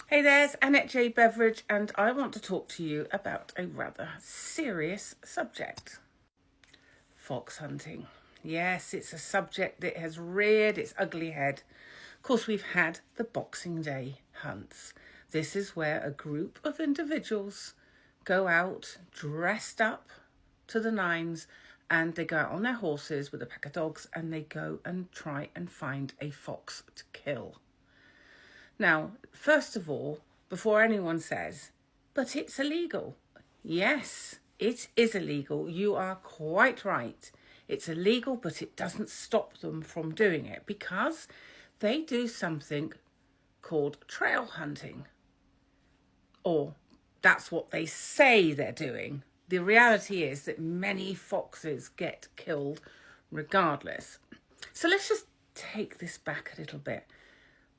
Hey, there's Annette J Beveridge, and I want to talk to you about a rather serious subject. Fox hunting. Yes, it's a subject that has reared its ugly head. Of course, we've had the Boxing Day hunts. This is where a group of individuals go out dressed up to the nines, and they go out on their horses with a pack of dogs, and they go and try and find a fox to kill. Now, first of all, before anyone says, but it's illegal. Yes, it is illegal. You are quite right. It's illegal, but it doesn't stop them from doing it because they do something called trail hunting. Or that's what they say they're doing. The reality is that many foxes get killed regardless. So let's just take this back a little bit.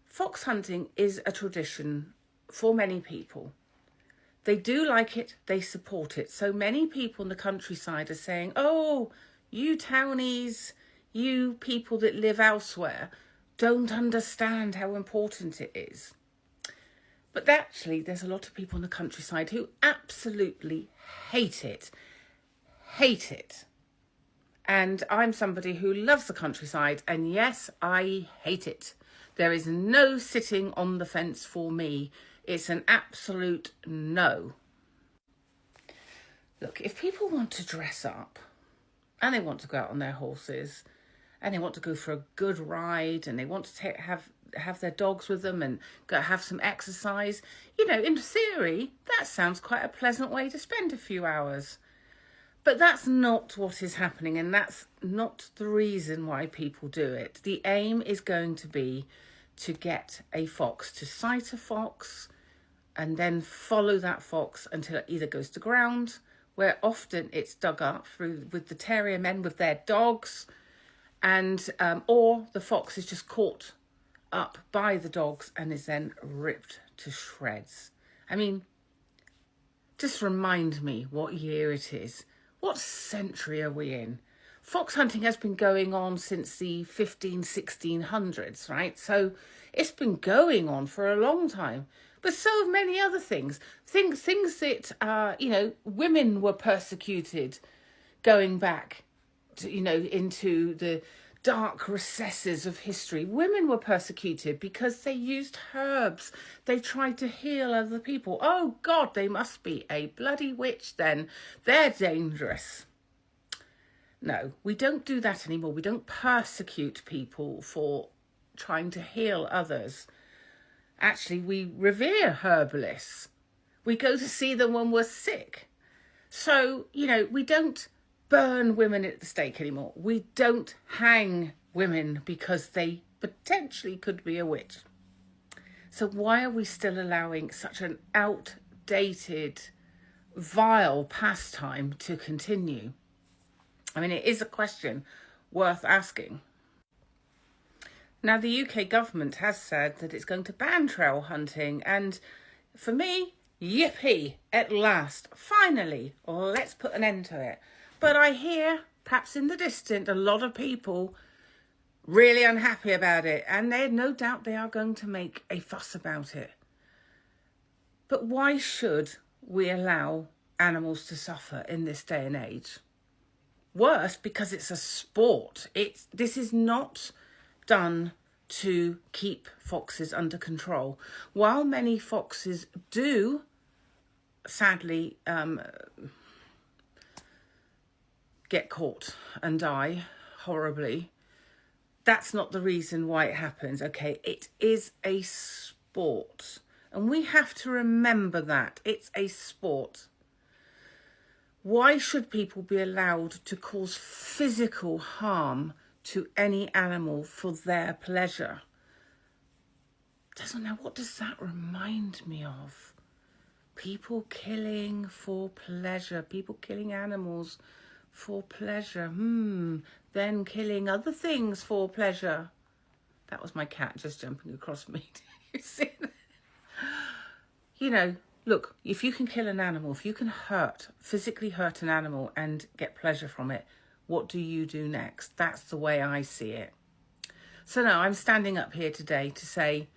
Fox hunting is a tradition for many people. They do like it, they support it. So many people in the countryside are saying, oh, you townies, you people that live elsewhere, don't understand how important it is. But actually, there's a lot of people in the countryside who absolutely hate it. Hate it. And I'm somebody who loves the countryside, and yes, I hate it. There is no sitting on the fence for me. It's an absolute no. Look, if people want to dress up and they want to go out on their horses and they want to go for a good ride and they want to have their dogs with them and go have some exercise, in theory, that sounds quite a pleasant way to spend a few hours. But that's not what is happening, and that's not the reason why people do it. The aim is going to be to get a fox, to sight a fox, and then follow that fox until it either goes to ground, where often it's dug up with the terrier men with their dogs, and or the fox is just caught up by the dogs and is then ripped to shreds. I mean, just remind me what year it is. What century are we in? Fox hunting has been going on since the 1600s, right? So it's been going on for a long time. But so many other things that, women were persecuted going back to, into the dark recesses of history. Women were persecuted because they used herbs. They tried to heal other people. Oh God, they must be a bloody witch then. They're dangerous. No, we don't do that anymore. We don't persecute people for trying to heal others. Actually, we revere herbalists. We go to see them when we're sick. So, we don't burn women at the stake anymore. We don't hang women because they potentially could be a witch. So why are we still allowing such an outdated, vile pastime to continue? I mean, it is a question worth asking. Now, the UK government has said that it's going to ban trail hunting, and for me, yippee, at last, finally, let's put an end to it. But I hear, perhaps in the distance, a lot of people really unhappy about it, and no doubt they are going to make a fuss about it. But why should we allow animals to suffer in this day and age? Worse, because it's a sport. This is not done to keep foxes under control. While many foxes do, sadly, get caught and die horribly, that's not the reason why it happens. Okay, it is a sport, and we have to remember that it's a sport. Why should people be allowed to cause physical harm to any animal for their pleasure? What does that remind me of? People killing for pleasure, people killing animals for pleasure, then killing other things for pleasure. That was my cat just jumping across me. Did you see that? Look, if you can kill an animal, if you can physically hurt an animal and get pleasure from it, what do you do next? That's the way I see it. So now I'm standing up here today to say,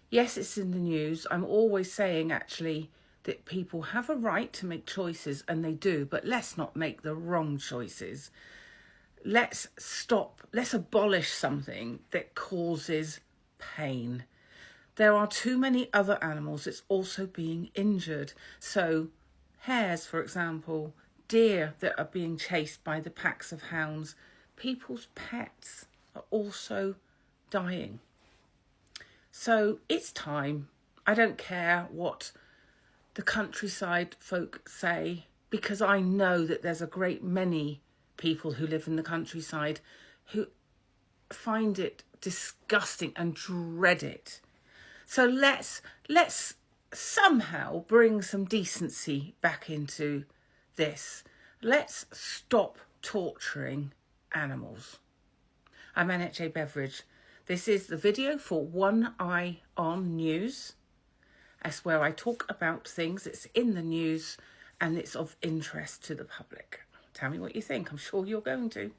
Yes, it's in the news. I'm always saying, actually, that people have a right to make choices, and they do, but let's not make the wrong choices. Let's abolish something that causes pain. There are too many other animals that's also being injured. So hares, for example, deer that are being chased by the packs of hounds, people's pets are also dying. So it's time. I don't care what the countryside folk say, because I know that there's a great many people who live in the countryside who find it disgusting and dread it. So let's somehow bring some decency back into this. Let's stop torturing animals. I'm Annette J Beveridge. This is the video for One Eye on News. That's where I talk about things that's in the news and it's of interest to the public. Tell me what you think. I'm sure you're going to.